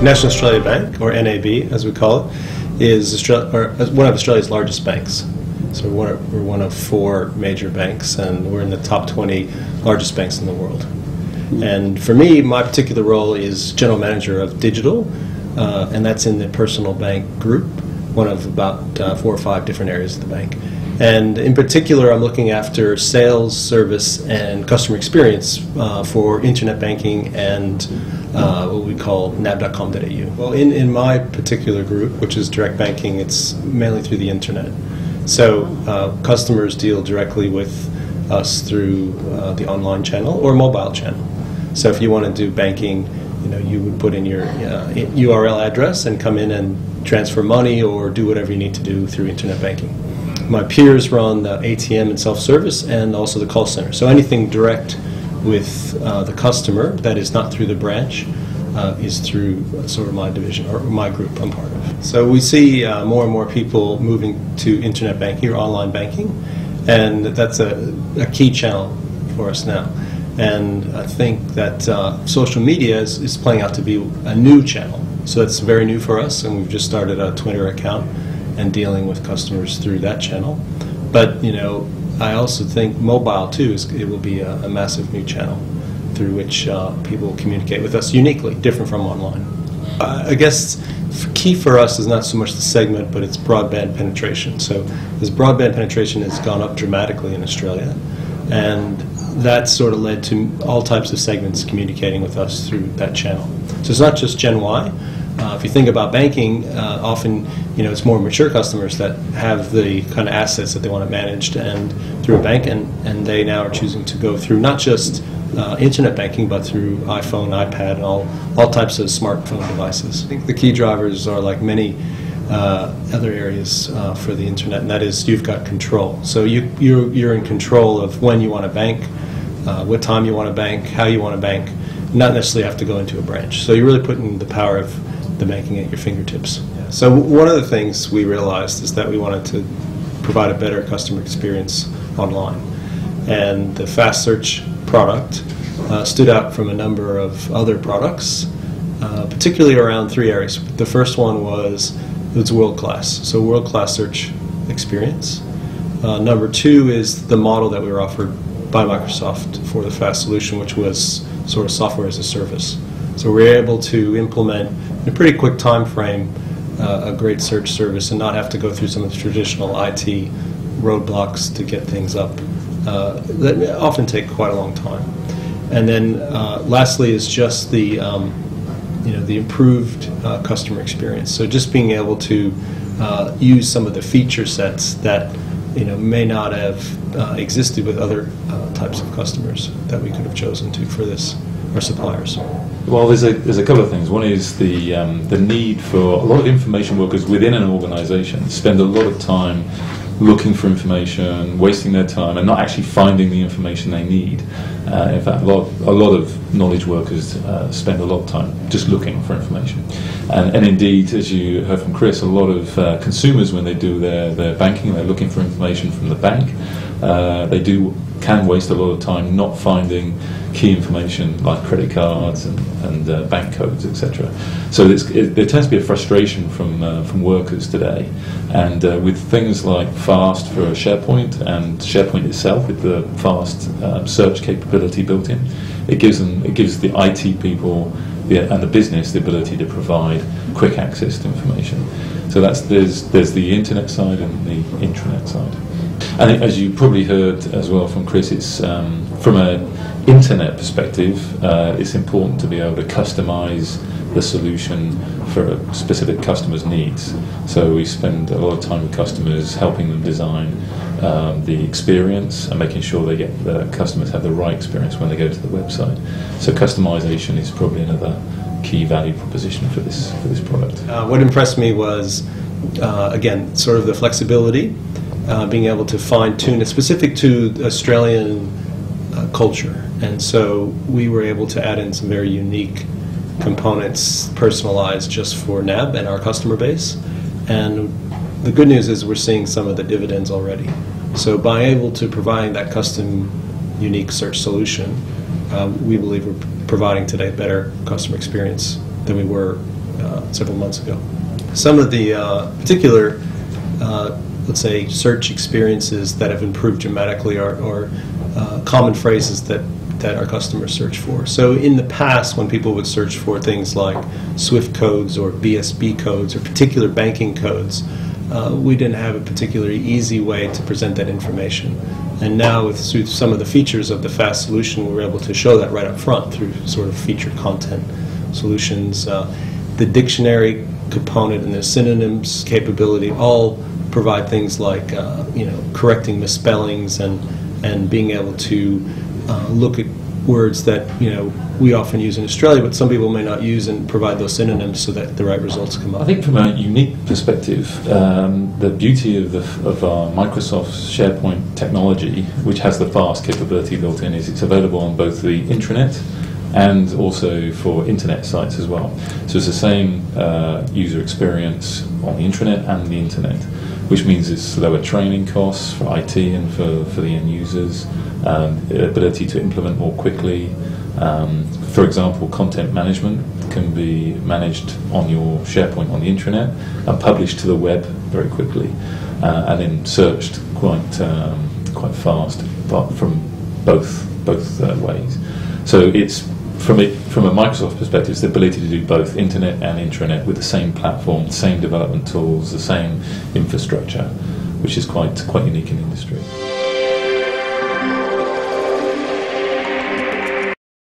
National Australia Bank, or NAB as we call it, is one of Australia's largest banks. So we're one of 4 major banks, and we're in the top 20 largest banks in the world. And for me, my particular role is General Manager of Digital, and that's in the personal bank group, one of about 4 or 5 different areas of the bank. And in particular, I'm looking after sales, service, and customer experience for internet banking and what we call NAB.com.au. Well, in my particular group, which is direct banking, it's mainly through the internet. So customers deal directly with us through the online channel or mobile channel. So if you want to do banking, you would put in your URL address and come in and transfer money or do whatever you need to do through internet banking. My peers run the ATM and self-service and also the call center. So anything direct with the customer that is not through the branch is through sort of my division or my group I'm part of. So we see more and more people moving to internet banking or online banking, and that's a key channel for us now. And I think that social media is playing out to be a new channel. So it's very new for us, and we've just started a Twitter account and dealing with customers through that channel. But I also think mobile too it will be a massive new channel through which people communicate with us uniquely, different from online. I guess key for us is not so much the segment, but it's broadband penetration. So this broadband penetration has gone up dramatically in Australia, and that sort of led to all types of segments communicating with us through that channel. So it's not just Gen Y. If you think about banking, often it's more mature customers that have the kind of assets that they want managed and through a bank, and they now are choosing to go through not just internet banking, but through iPhone, iPad, and all types of smartphone devices. I think the key drivers are like many other areas for the internet, and that is you've got control. So you're in control of when you want to bank, what time you want to bank, how you want to bank, not necessarily have to go into a branch. So you're really putting the power of the banking at your fingertips. So one of the things we realized is that we wanted to provide a better customer experience online. And the fast search product stood out from a number of other products, particularly around 3 areas. The first one was it's world-class, so world-class search experience. Number 2 is the model that we were offered by Microsoft for the fast solution, which was sort of software as a service. So we were able to implement in a pretty quick time frame a great search service and not have to go through some of the traditional IT roadblocks to get things up that often take quite a long time. And then lastly is just the the improved customer experience. So just being able to use some of the feature sets that may not have existed with other types of customers that we could have chosen to for this, our suppliers. Well, there's a couple of things. One is the need for a lot of information workers within an organisation spend a lot of time looking for information, wasting their time, and not actually finding the information they need. In fact, a lot of knowledge workers spend a lot of time just looking for information. And indeed, as you heard from Chris, a lot of consumers, when they do their banking, they're looking for information from the bank. They can waste a lot of time not finding key information like credit cards and bank codes, etc. So there tends to be a frustration from workers today, and with things like fast for SharePoint and SharePoint itself with the fast search capability built in, it gives the IT people and the business the ability to provide quick access to information. So there's the internet side and the intranet side. And as you probably heard as well from Chris, it's from an internet perspective, it's important to be able to customize the solution for a specific customer's needs. So we spend a lot of time with customers helping them design the experience and making sure the customers have the right experience when they go to the website. So customization is probably another key value proposition for this product. What impressed me was, again, sort of the flexibility. Being able to fine-tune it specific to Australian culture, and so we were able to add in some very unique components personalized just for NAB and our customer base. And the good news is we're seeing some of the dividends already. So by able to provide that custom unique search solution, we believe we're providing today a better customer experience than we were several months ago. Some of the particular, let's say, search experiences that have improved dramatically are common phrases that our customers search for. So in the past, when people would search for things like SWIFT codes or BSB codes or particular banking codes, we didn't have a particularly easy way to present that information. And now with some of the features of the FAST solution, we're able to show that right up front through sort of featured content solutions. The dictionary component and the synonyms capability all provide things like correcting misspellings and being able to look at words that we often use in Australia, but some people may not use, and provide those synonyms so that the right results come up. I think from a unique perspective, the beauty of our Microsoft SharePoint technology, which has the FAST capability built in, is it's available on both the intranet and also for internet sites as well. So it's the same user experience on the intranet and the internet, which means it's lower training costs for IT and for the end users, ability to implement more quickly. For example, content management can be managed on your SharePoint on the intranet and published to the web very quickly, and then searched quite fast, but from both ways. So it's from a Microsoft perspective, it's the ability to do both internet and intranet with the same platform, the same development tools, the same infrastructure, which is quite unique in the industry.